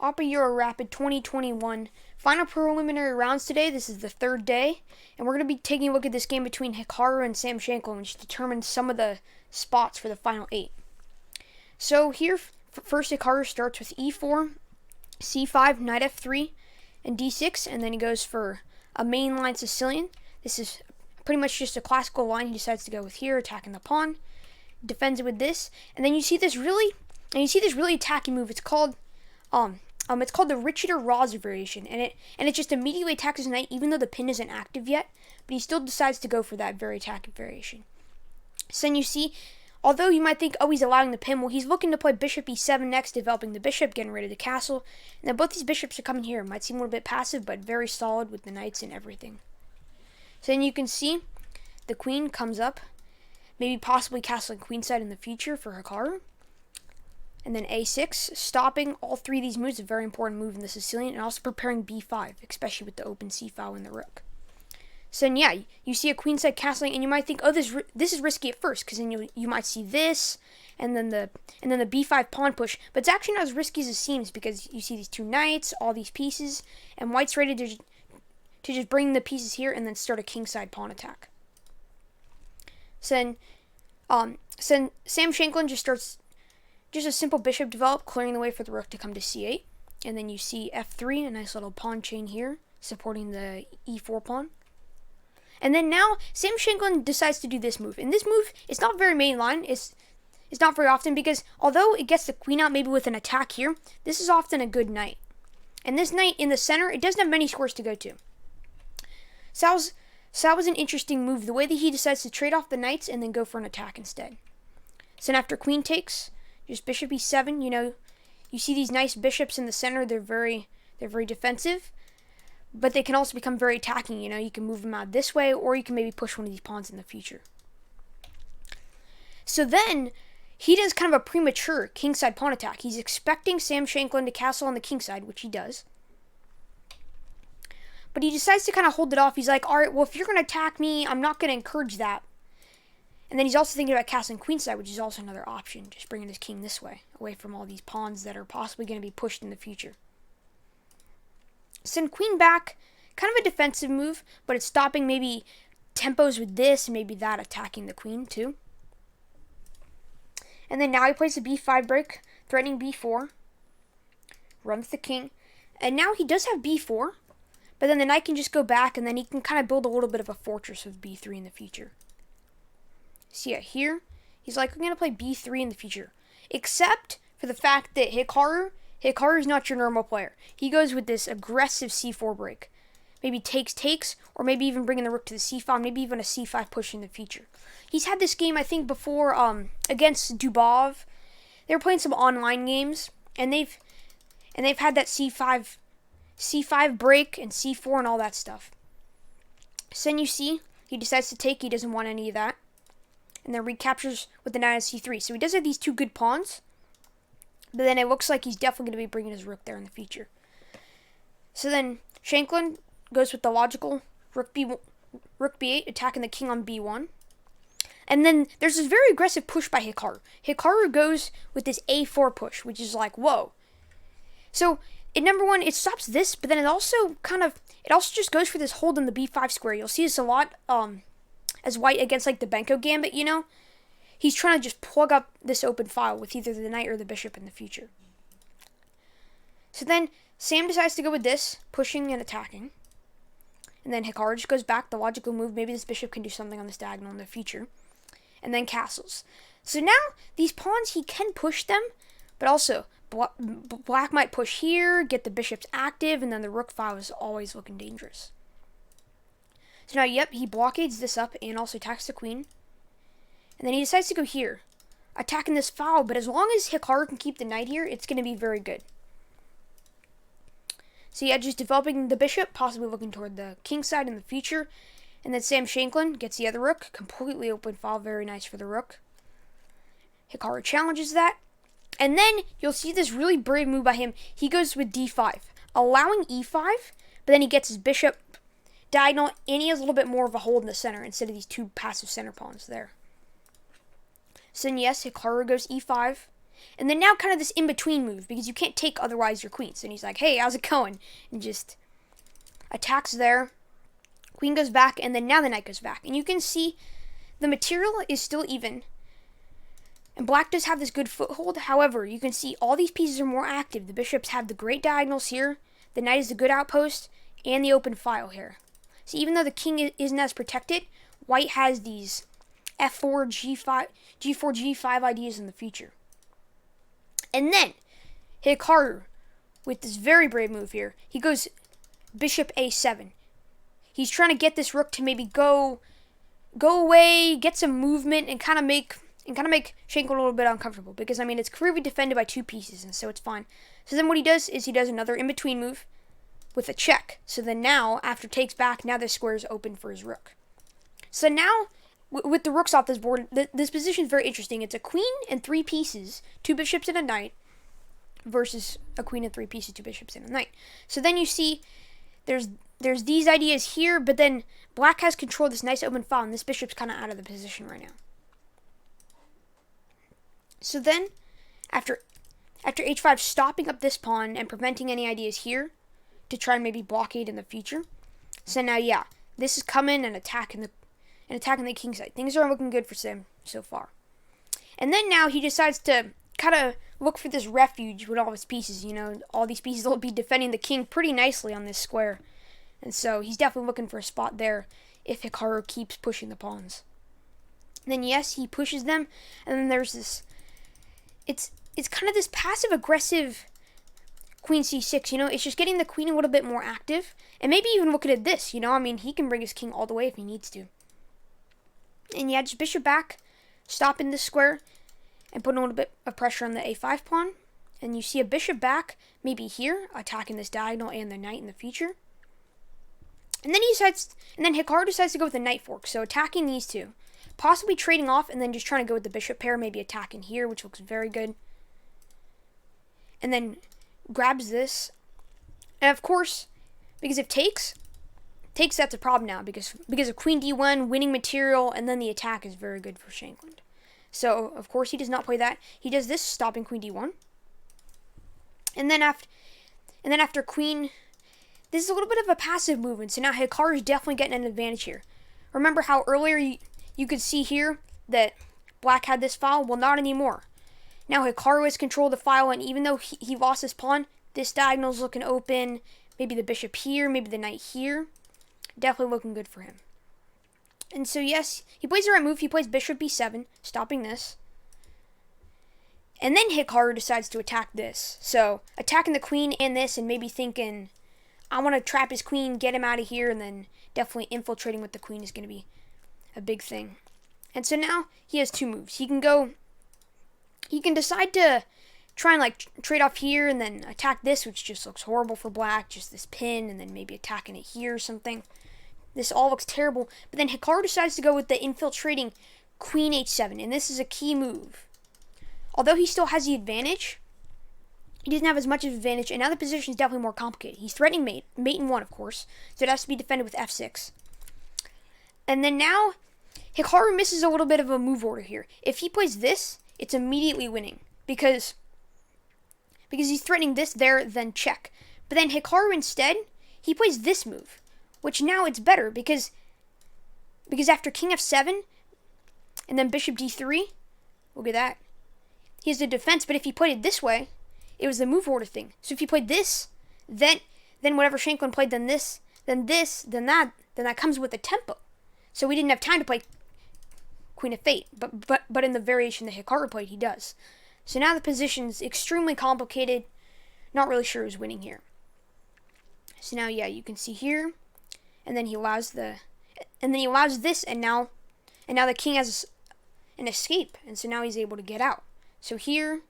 Oppa Euro Rapid 2021 final preliminary rounds today. This is the third day, and we're going to be taking a look at this game between Hikaru and Sam Shankland, which determines some of the spots for the final 8. So here, first Hikaru starts with e4, c5, knight f3, and d6, and then he goes for a mainline Sicilian. This is pretty much just a classical line he decides to go with here, attacking the pawn, defends it with this, and then you see this really attacking move. It's called the Richter-Rosser variation, and it just immediately attacks his knight even though the pin isn't active yet, but he still decides to go for that very attacking variation. So then you see, although you might think, oh, he's allowing the pin, well, he's looking to play bishop e7 next, developing the bishop, getting rid of the castle, and then both these bishops are coming here. It might seem a little bit passive, but very solid with the knights and everything. So then you can see the queen comes up, maybe possibly castling queenside in the future for Hikaru. And then a6, stopping all three of these moves, a very important move in the Sicilian, and also preparing b5, especially with the open c file and the rook. So then, yeah, you see a queenside castling, and you might think, oh, this is risky at first, because then you might see this, and then the b5 pawn push. But it's actually not as risky as it seems, because you see these two knights, all these pieces, and white's ready to just bring the pieces here and then start a kingside pawn attack. So then Sam Shankland just starts. Just a simple bishop develop, clearing the way for the rook to come to c8. And then you see f3, a nice little pawn chain here, supporting the e4 pawn. And then now, Sam Shankland decides to do this move. And this move, it's not very mainline. It's not very often, because although it gets the queen out maybe with an attack here, this is often a good knight. And this knight in the center, it doesn't have many squares to go to. So that was an interesting move, the way that he decides to trade off the knights and then go for an attack instead. So then after queen takes, just bishop e7, you see these nice bishops in the center. They're very defensive, but they can also become very attacking. You can move them out this way, or you can maybe push one of these pawns in the future. So then he does kind of a premature kingside pawn attack. He's expecting Sam Shankland to castle on the kingside, which he does. But he decides to kind of hold it off. He's like, all right, well, if you're going to attack me, I'm not going to encourage that. And then he's also thinking about castling queenside, which is also another option, just bringing his king this way, away from all these pawns that are possibly going to be pushed in the future. Send queen back, kind of a defensive move, but it's stopping maybe tempos with this, and maybe that attacking the queen too. And then now he plays a b5 break, threatening b4, runs the king, and now he does have b4, but then the knight can just go back, and then he can kind of build a little bit of a fortress with b3 in the future. So yeah, here, he's like, we're going to play b3 in the future. Except for the fact that Hikaru is not your normal player. He goes with this aggressive c4 break. Maybe takes, or maybe even bringing the rook to the c file, maybe even a c5 push in the future. He's had this game, I think, before against Dubov. They were playing some online games, and they've had that c5 break and c4 and all that stuff. So then you see, he decides to take. He doesn't want any of that. And then recaptures with the knight on c3. So he does have these two good pawns, but then it looks like he's definitely going to be bringing his rook there in the future. So then Shankland goes with the logical rook b8, attacking the king on b1. And then there's this very aggressive push by Hikaru. Hikaru goes with this a4 push, which is like, whoa. So number one, it stops this, but then it also just goes for this hold on the b5 square. You'll see this a lot as white against like the Benko gambit, he's trying to just plug up this open file with either the knight or the bishop in the future. So then Sam decides to go with this, pushing and attacking. And then Hikaru just goes back, the logical move, maybe this bishop can do something on this diagonal in the future. And then castles. So now these pawns, he can push them, but also black might push here, get the bishops active, and then the rook file is always looking dangerous. So now, yep, he blockades this up and also attacks the queen. And then he decides to go here, attacking this file. But as long as Hikaru can keep the knight here, it's going to be very good. So yeah, just developing the bishop, possibly looking toward the king side in the future. And then Sam Shankland gets the other rook, completely open file, very nice for the rook. Hikaru challenges that. And then you'll see this really brave move by him. He goes with d5, allowing e5, but then he gets his bishop diagonal, and he has a little bit more of a hold in the center instead of these two passive center pawns there. So then yes, Hikaru goes e5, And then now kind of this in-between move, because you can't take otherwise your queens. And he's like, hey, how's it going? And just attacks there. Queen goes back, and then now the knight goes back. And you can see the material is still even. And black does have this good foothold. However, you can see all these pieces are more active. The bishops have the great diagonals here. The knight is the good outpost, and the open file here. So even though the king isn't as protected, white has these f4, g5, g4, g5 ideas in the future. And then Hikaru, with this very brave move here, he goes bishop a7. He's trying to get this rook to maybe go away, get some movement, and kind of make Shankland a little bit uncomfortable, because I mean it's clearly defended by two pieces, and so it's fine. So then what he does is he does another in-between move with a check. So then now, after takes back, now this square is open for his rook. So now, with the rooks off this board, this position is very interesting. It's a queen and three pieces, two bishops and a knight, versus a queen and three pieces, two bishops and a knight. So then you see there's these ideas here, but then black has control of this nice open file, and this bishop's kind of out of the position right now. So then, after h5, stopping up this pawn and preventing any ideas here to try and maybe blockade in the future. So now, yeah, this is coming and attacking the king side. Things are looking good for Sam so far. And then now he decides to kind of look for this refuge with all his pieces. You know, all these pieces will be defending the king pretty nicely on this square. And so he's definitely looking for a spot there if Hikaru keeps pushing the pawns. And then, yes, he pushes them, and then there's this... It's kind of this passive-aggressive queen c6, you know? It's just getting the queen a little bit more active. And maybe even looking at this, you know? I mean, he can bring his king all the way if he needs to. And yeah, just bishop back, stopping this square, and putting a little bit of pressure on the a5 pawn. And you see a bishop back, maybe here, attacking this diagonal and the knight in the future. And then Hikaru decides to go with the knight fork, so attacking these two. Possibly trading off and then just trying to go with the bishop pair, maybe attacking here, which looks very good. And then grabs this. And of course, because if takes, that's a problem now, because of queen d1, winning material, and then the attack is very good for Shankland. So, of course, he does not play that. He does this, stopping queen d1. And then after queen, this is a little bit of a passive movement, so now Hikaru is definitely getting an advantage here. Remember how earlier you could see here that black had this file? Well, not anymore. Now Hikaru has control of the file, and even though he lost his pawn, this diagonal is looking open. Maybe the bishop here, maybe the knight here. Definitely looking good for him. And so, yes, he plays the right move. He plays bishop b7, stopping this. And then Hikaru decides to attack this. So, attacking the queen and this, and maybe thinking, I want to trap his queen, get him out of here, and then definitely infiltrating with the queen is going to be a big thing. And so now he has two moves. He can decide to try and trade off here and then attack this, which just looks horrible for black, just this pin, and then maybe attacking it here or something. This all looks terrible. But then Hikaru decides to go with the infiltrating queen h7, and this is a key move. Although he still has the advantage, he doesn't have as much of an advantage, and now the position is definitely more complicated. He's threatening mate in 1, of course, so it has to be defended with f6. And then now, Hikaru misses a little bit of a move order here. If he plays this, it's immediately winning, because he's threatening this there, then check. But then Hikaru instead, he plays this move, which now it's better, because after king f7, and then bishop d3, look at that. He has the defense, but if he played it this way, it was the move order thing. So if he played this, then whatever Shankland played, then this, then that comes with the tempo. So we didn't have time to play Queen of Fate, but in the variation that Hikaru played, he does. So now the position's extremely complicated. Not really sure who's winning here. So now, yeah, you can see here, and then he allows this, and now the king has an escape, and so now he's able to get out. So here,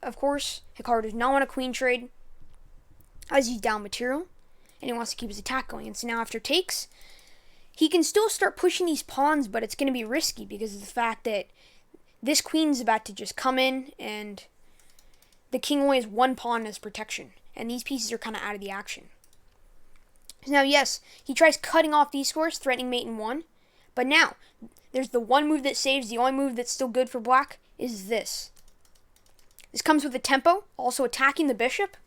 of course, Hikaru does not want a queen trade, as he's down material, and he wants to keep his attack going. And so now after takes, he can still start pushing these pawns, but it's going to be risky because of the fact that this queen's about to just come in, and the king only has one pawn as protection, and these pieces are kind of out of the action. Now, yes, he tries cutting off these squares, threatening mate in 1, but now, there's the one move that saves. The only move that's still good for black is this. This comes with a tempo, also attacking the bishop.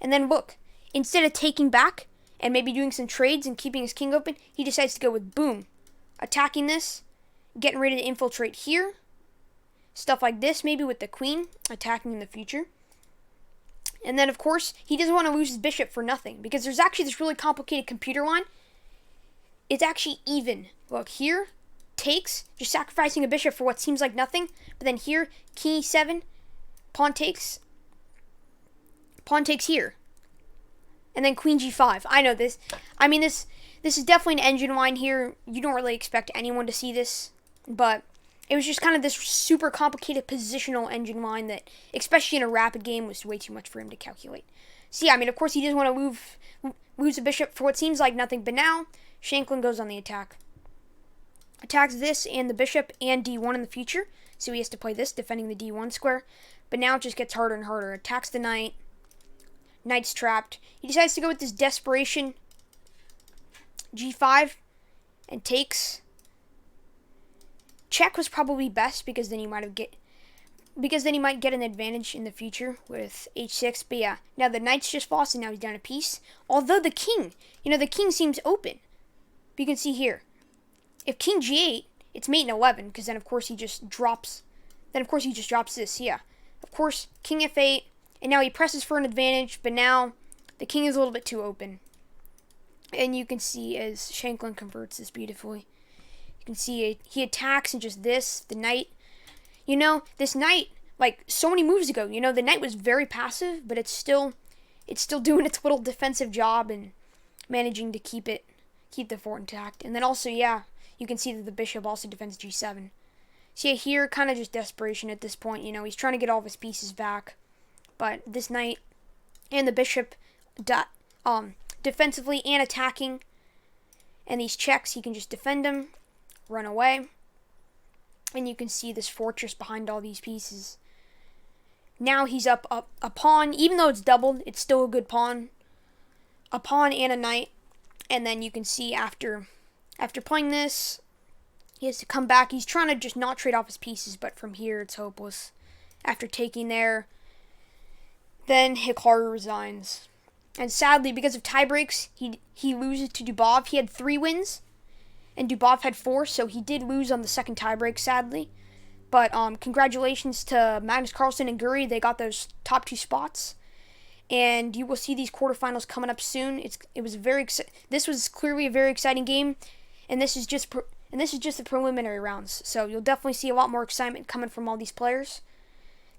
And then look, instead of taking back and maybe doing some trades and keeping his king open, he decides to go with boom. Attacking this, getting ready to infiltrate here. Stuff like this, maybe with the queen, attacking in the future. And then, of course, he doesn't want to lose his bishop for nothing, because there's actually this really complicated computer line. It's actually even. Look, here, takes, just sacrificing a bishop for what seems like nothing. But then here, king e7, pawn takes here. And then queen g5. I know this. I mean, this is definitely an engine line here. You don't really expect anyone to see this, but it was just kind of this super complicated positional engine line that, especially in a rapid game, was way too much for him to calculate. So yeah, I mean, of course, he doesn't want to lose a bishop for what seems like nothing, but now Shankland goes on the attack. Attacks this and the bishop and d1 in the future, so he has to play this, defending the d1 square. But now it just gets harder and harder. Attacks the knight. Knight's trapped. He decides to go with this desperation g5 and takes. Check was probably best, because then he might get an advantage in the future with h6. But yeah, now the knight's just lost and now he's down a piece. Although the king, the king seems open. But you can see here, if king g8, it's mate in 11, because then of course he just drops. Then of course he just drops this. Yeah, of course king f8, and now he presses for an advantage. But now the king is a little bit too open, and you can see as Shankland converts this beautifully. You can see he attacks and just this, the knight. This knight, like so many moves ago, the knight was very passive, but it's still doing its little defensive job and managing to keep the fort intact. And then also, yeah, you can see that the bishop also defends g7. So yeah, here, kind of just desperation at this point. He's trying to get all of his pieces back. But this knight and the bishop defensively and attacking, and these checks, he can just defend them, run away, and you can see this fortress behind all these pieces. Now he's up a pawn. Even though it's doubled, it's still a good pawn. A pawn and a knight. And then you can see after playing this, he has to come back. He's trying to just not trade off his pieces, but from here it's hopeless. After taking there, then Hikaru resigns. And sadly, because of tiebreaks, he loses to Dubov. He had 3 wins, and Dubov had 4, so he did lose on the second tiebreak, sadly. But congratulations to Magnus Carlsen and Guri. They got those top 2 spots. And you will see these quarterfinals coming up soon. This was clearly a very exciting game, and this is just the preliminary rounds. So you'll definitely see a lot more excitement coming from all these players.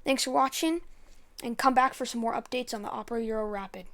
Thanks for watching, and come back for some more updates on the Opera Euro Rapid.